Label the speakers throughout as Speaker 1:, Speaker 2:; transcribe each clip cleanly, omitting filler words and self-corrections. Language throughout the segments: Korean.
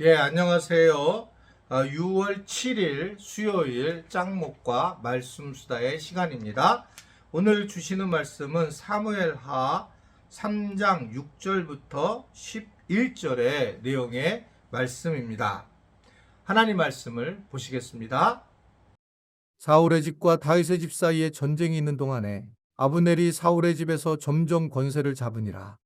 Speaker 1: 예, 안녕하세요. 6월 7일 수요일 짱목과 말씀 수다의 시간입니다. 오늘 주시는 말씀은 사무엘하 3장 6절부터 11절의 내용의 말씀입니다. 하나님 말씀을 보시겠습니다.
Speaker 2: 사울의 집과 다윗의 집 사이에 전쟁이 있는 동안에 아브넬이 사울의 집에서 점점 권세를 잡으니라.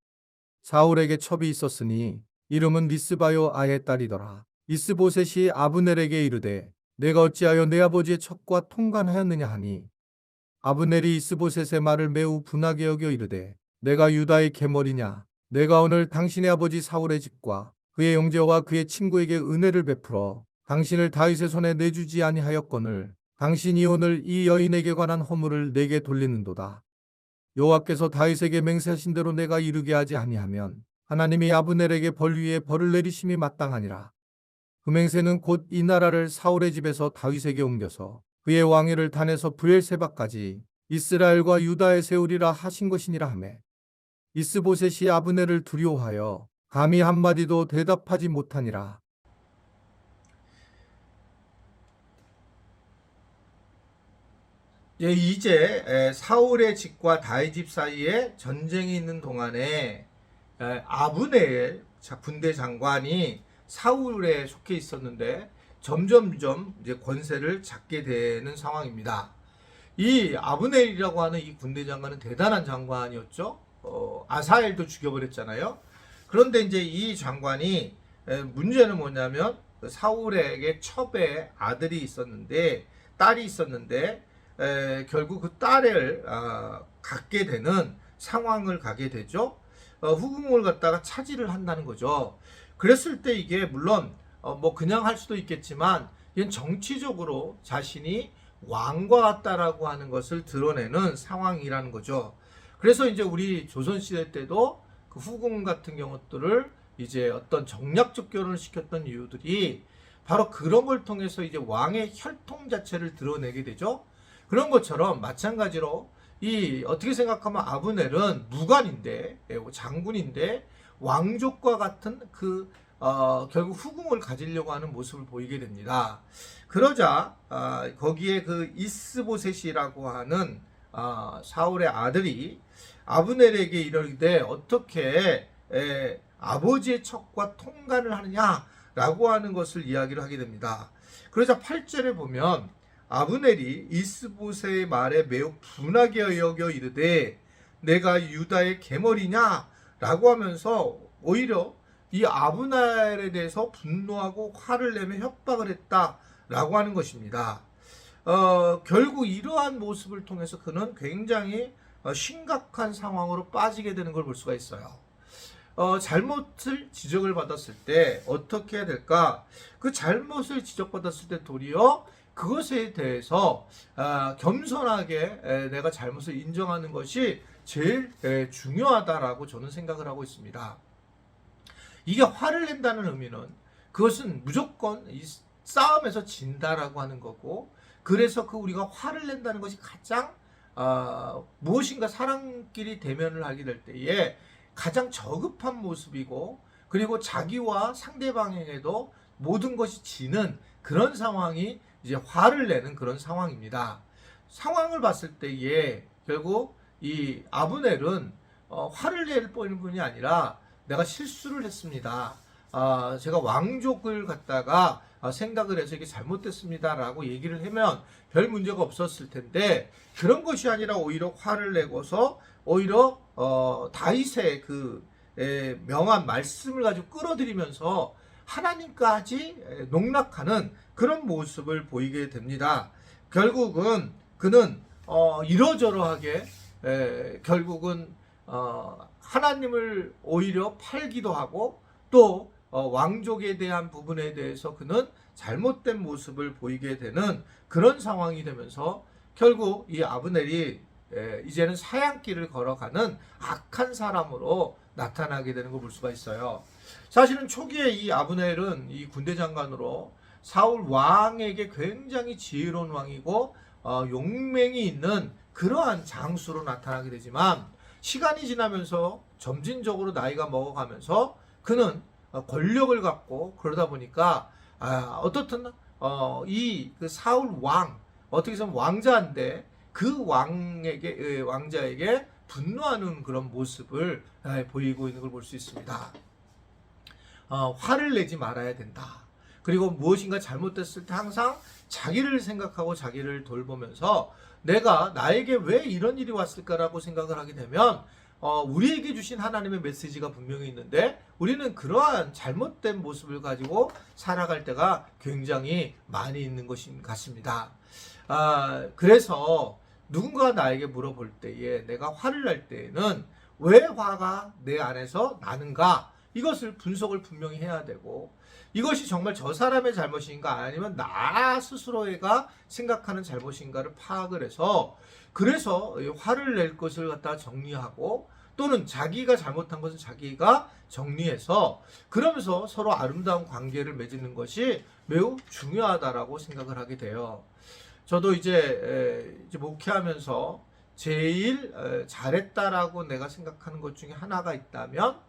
Speaker 2: 사울에게 첩이 있었으니 이름은 리스바요 아의 딸이더라. 이스보셋이 아브넬에게 이르되 내가 어찌하여 내 아버지의 첩과 통관하였느냐 하니 아브넬이 이스보셋의 말을 매우 분하게 여겨 이르되 내가 유다의 계머리냐 내가 오늘 당신의 아버지 사울의 집과 그의 형제와 그의 친구에게 은혜를 베풀어 당신을 다윗의 손에 내주지 아니하였거늘 당신이 오늘 이 여인에게 관한 허물을 내게 돌리는도다. 여호와께서 다윗에게 맹세하신 대로 내가 이루게 하지 아니하면 하나님이 아브넬에게 벌 위에 벌을 내리심이 마땅하니라. 그 맹세는 곧 이 나라를 사울의 집에서 다윗에게 옮겨서 그의 왕위를 단에서 브엘세바까지 이스라엘과 유다에 세우리라 하신 것이니라 하매 이스보셋이 아브넬을 두려워하여 감히 한마디도 대답하지 못하니라.
Speaker 1: 예, 이제 사울의 집과 다윗 집 사이에 전쟁이 있는 동안에 아브넬 군대 장관이 사울에 속해 있었는데 점점점 이제 권세를 잡게 되는 상황입니다. 이 아브넬이라고 하는 이 군대 장관은 대단한 장관이었죠. 아사엘도 죽여버렸잖아요. 그런데 이제 이 장관이 문제는 뭐냐면 사울에게 첩의 아들이 있었는데 딸이 있었는데 결국 그 딸을 갖게 되는 상황을 가게 되죠. 후궁을 갖다가 차지를 한다는 거죠. 그랬을 때 이게 물론 뭐 그냥 할 수도 있겠지만 이건 정치적으로 자신이 왕과 같다라고 하는 것을 드러내는 상황이라는 거죠. 그래서 이제 우리 조선시대 때도 그 후궁 같은 경우들을 이제 어떤 정략적 결혼을 시켰던 이유들이 바로 그런 걸 통해서 이제 왕의 혈통 자체를 드러내게 되죠. 그런 것처럼 마찬가지로 이 어떻게 생각하면 아브넬은 무관인데 장군인데 왕족과 같은 그 결국 후궁을 가지려고 하는 모습을 보이게 됩니다. 그러자 거기에 그 이스보셋이라고 하는 사울의 아들이 아브넬에게 이르되 어떻게 아버지의 첩과 통관을 하느냐라고 하는 것을 이야기를 하게 됩니다. 그러자 8절에 보면 아브넬이 이스보셋의 말에 매우 분하게 여겨 이르되 내가 유다의 계머리냐 라고 하면서 오히려 이 아브넬에 대해서 분노하고 화를 내며 협박을 했다라고 하는 것입니다. 결국 이러한 모습을 통해서 그는 굉장히 심각한 상황으로 빠지게 되는 걸 볼 수가 있어요. 잘못을 지적을 받았을 때 어떻게 해야 될까? 그 잘못을 지적받았을 때 도리어 그것에 대해서 겸손하게 내가 잘못을 인정하는 것이 제일 중요하다라고 저는 생각을 하고 있습니다. 이게 화를 낸다는 의미는 그것은 무조건 이 싸움에서 진다라고 하는 거고, 그래서 그 우리가 화를 낸다는 것이 가장 무엇인가 사람끼리 대면을 하게 될 때에 가장 저급한 모습이고, 그리고 자기와 상대방에게도 모든 것이 지는 그런 상황이 이제 화를 내는 그런 상황입니다. 상황을 봤을 때에 결국 이 아브넬은 화를 낼 뿐이 아니라 내가 실수를 했습니다. 제가 왕족을 갖다가 생각을 해서 이게 잘못됐습니다라고 얘기를 하면 별 문제가 없었을 텐데, 그런 것이 아니라 오히려 화를 내고서 오히려 다윗의 그 명한 말씀을 가지고 끌어들이면서 하나님까지 농락하는 그런 모습을 보이게 됩니다. 결국은 그는 이러저러하게 결국은 하나님을 오히려 팔기도 하고 또 왕족에 대한 부분에 대해서 그는 잘못된 모습을 보이게 되는 그런 상황이 되면서 결국 이 아브넬이 이제는 사양길을 걸어가는 악한 사람으로 나타나게 되는 걸 볼 수가 있어요. 사실은 초기에 이 아브넬은 이 군대 장관으로 사울 왕에게 굉장히 지혜로운 왕이고 용맹이 있는 그러한 장수로 나타나게 되지만, 시간이 지나면서 점진적으로 나이가 먹어가면서 그는 권력을 갖고 그러다 보니까 어떻든 그 사울 왕 어떻게 해서 왕자인데 그 왕자에게 분노하는 그런 모습을 보이고 있는 걸 볼 수 있습니다. 화를 내지 말아야 된다. 그리고 무엇인가 잘못됐을 때 항상 자기를 생각하고 자기를 돌보면서 내가 나에게 왜 이런 일이 왔을까라고 생각을 하게 되면 우리에게 주신 하나님의 메시지가 분명히 있는데 우리는 그러한 잘못된 모습을 가지고 살아갈 때가 굉장히 많이 있는 것인 같습니다. 그래서 누군가가 나에게 물어볼 때에 내가 화를 낼 때에는 왜 화가 내 안에서 나는가 이것을 분석을 분명히 해야 되고 이것이 정말 저 사람의 잘못인가 아니면 나 스스로가 생각하는 잘못인가를 파악을 해서 그래서 화를 낼 것을 갖다 정리하고 또는 자기가 잘못한 것은 자기가 정리해서 그러면서 서로 아름다운 관계를 맺는 것이 매우 중요하다라고 생각을 하게 돼요. 저도 이제 목회하면서 제일 잘했다라고 내가 생각하는 것 중에 하나가 있다면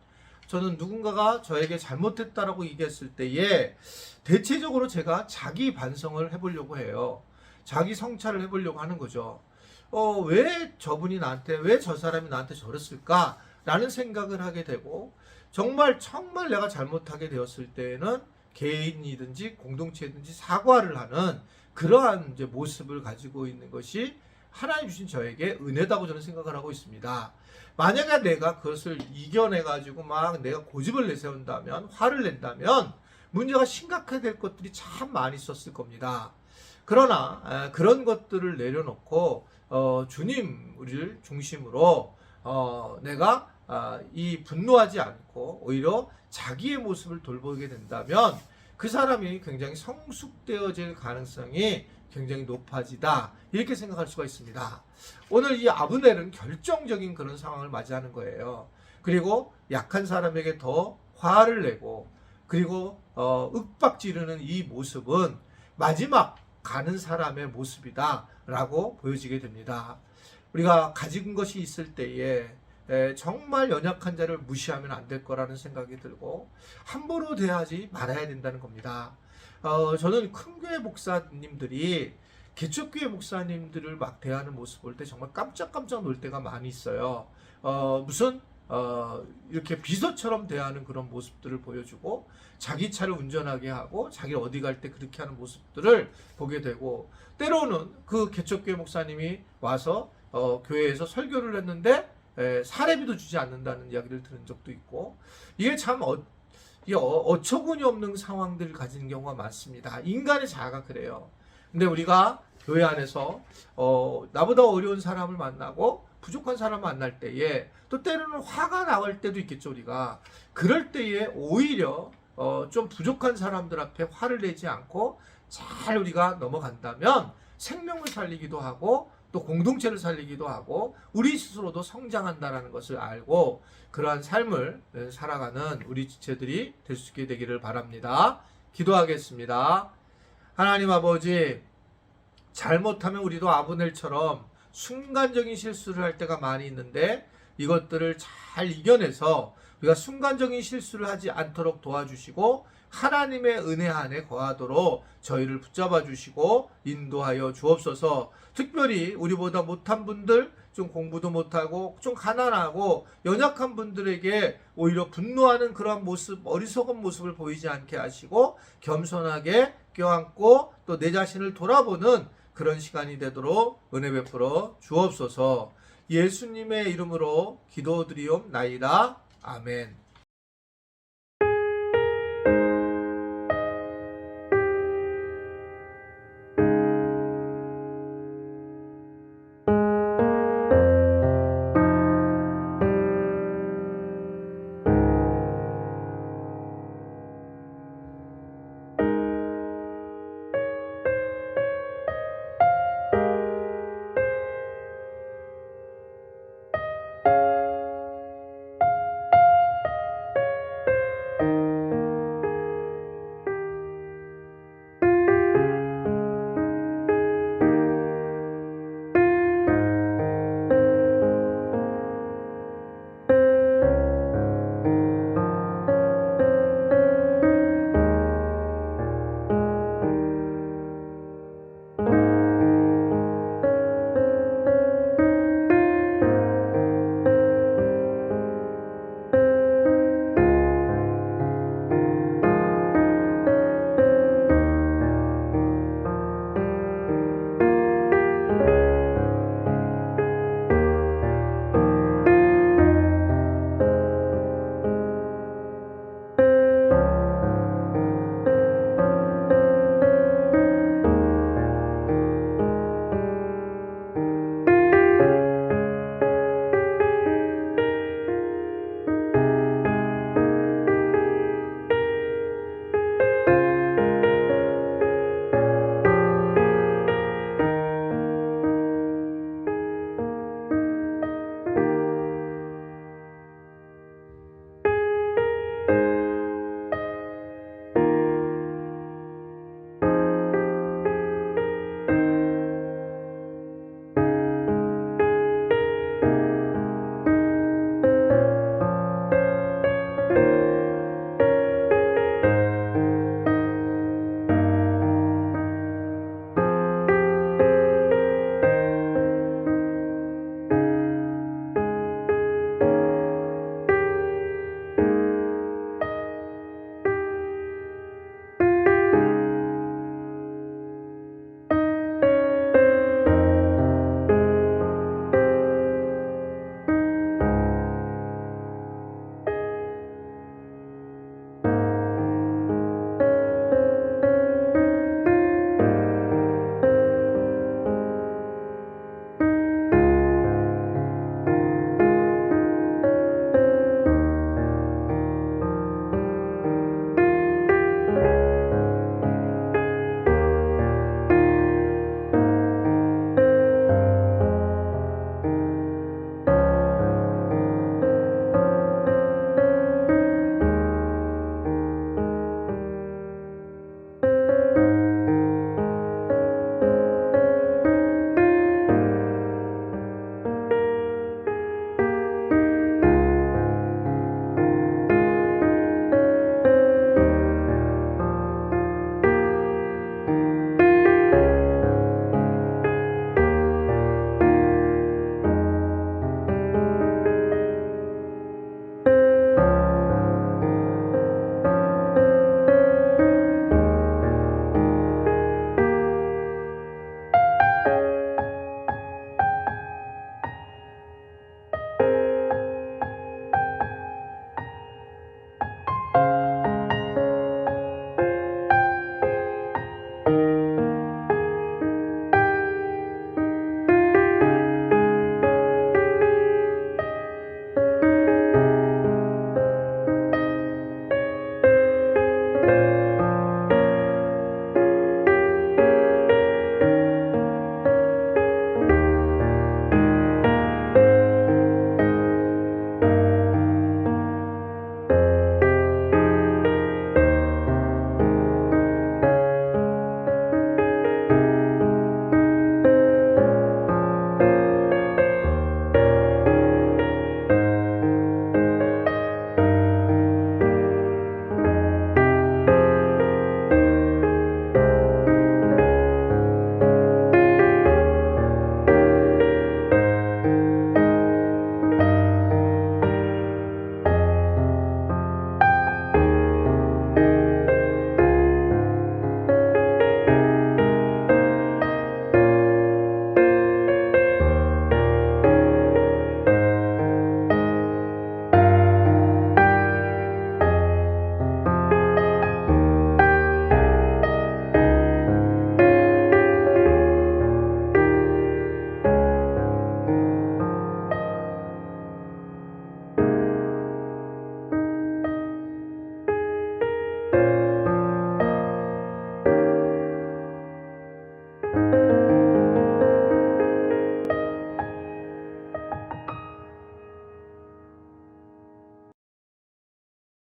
Speaker 1: 저는 누군가가 저에게 잘못했다라고 얘기했을 때에 대체적으로 제가 자기 반성을 해보려고 해요. 자기 성찰을 해보려고 하는 거죠. 왜 저분이 나한테, 왜 저 사람이 나한테 저랬을까? 라는 생각을 하게 되고 정말 내가 잘못하게 되었을 때에는 개인이든지 공동체든지 사과를 하는 그러한 이제 모습을 가지고 있는 것이 하나님 주신 저에게 은혜다고 저는 생각을 하고 있습니다. 만약에 내가 그것을 이겨내가지고 막 내가 고집을 내세운다면, 화를 낸다면 문제가 심각하게 될 것들이 참 많이 있었을 겁니다. 그러나 그런 것들을 내려놓고 주님 우리를 중심으로 내가 이 분노하지 않고 오히려 자기의 모습을 돌보게 된다면 그 사람이 굉장히 성숙되어질 가능성이 굉장히 높아지다 이렇게 생각할 수가 있습니다. 오늘 이 아브넬은 결정적인 그런 상황을 맞이하는 거예요. 그리고 약한 사람에게 더 화를 내고 그리고 윽박지르는 이 모습은 마지막 가는 사람의 모습이다 라고 보여지게 됩니다. 우리가 가진 것이 있을 때에 정말 연약한 자를 무시하면 안 될 거라는 생각이 들고 함부로 대하지 말아야 된다는 겁니다. 저는 큰 교회 목사님들이 개척교회 목사님들을 막 대하는 모습 볼 때 정말 깜짝깜짝 놀 때가 많이 있어요. 무슨 이렇게 비서처럼 대하는 그런 모습들을 보여주고 자기 차를 운전하게 하고 자기 어디 갈 때 그렇게 하는 모습들을 보게 되고 때로는 그 개척교회 목사님이 와서 교회에서 설교를 했는데 사례비도 주지 않는다는 이야기를 들은 적도 있고 이게 참 어처구니 없는 상황들을 가진 경우가 많습니다. 인간의 자아가 그래요. 근데 우리가 교회 안에서 나보다 어려운 사람을 만나고 부족한 사람을 만날 때에 또 때로는 화가 나올 때도 있겠죠. 우리가 그럴 때에 오히려 좀 부족한 사람들 앞에 화를 내지 않고 잘 우리가 넘어간다면 생명을 살리기도 하고 또 공동체를 살리기도 하고 우리 스스로도 성장한다는 것을 알고 그러한 삶을 살아가는 우리 지체들이 될 수 있게 되기를 바랍니다. 기도하겠습니다. 하나님 아버지, 잘못하면 우리도 아브넬처럼 순간적인 실수를 할 때가 많이 있는데 이것들을 잘 이겨내서 우리가 순간적인 실수를 하지 않도록 도와주시고 하나님의 은혜 안에 거하도록 저희를 붙잡아 주시고 인도하여 주옵소서. 특별히 우리보다 못한 분들, 좀 공부도 못하고 좀 가난하고 연약한 분들에게 오히려 분노하는 그러한 모습, 어리석은 모습을 보이지 않게 하시고 겸손하게 껴안고 또 내 자신을 돌아보는 그런 시간이 되도록 은혜 베풀어 주옵소서. 예수님의 이름으로 기도드리옵나이다. 아멘.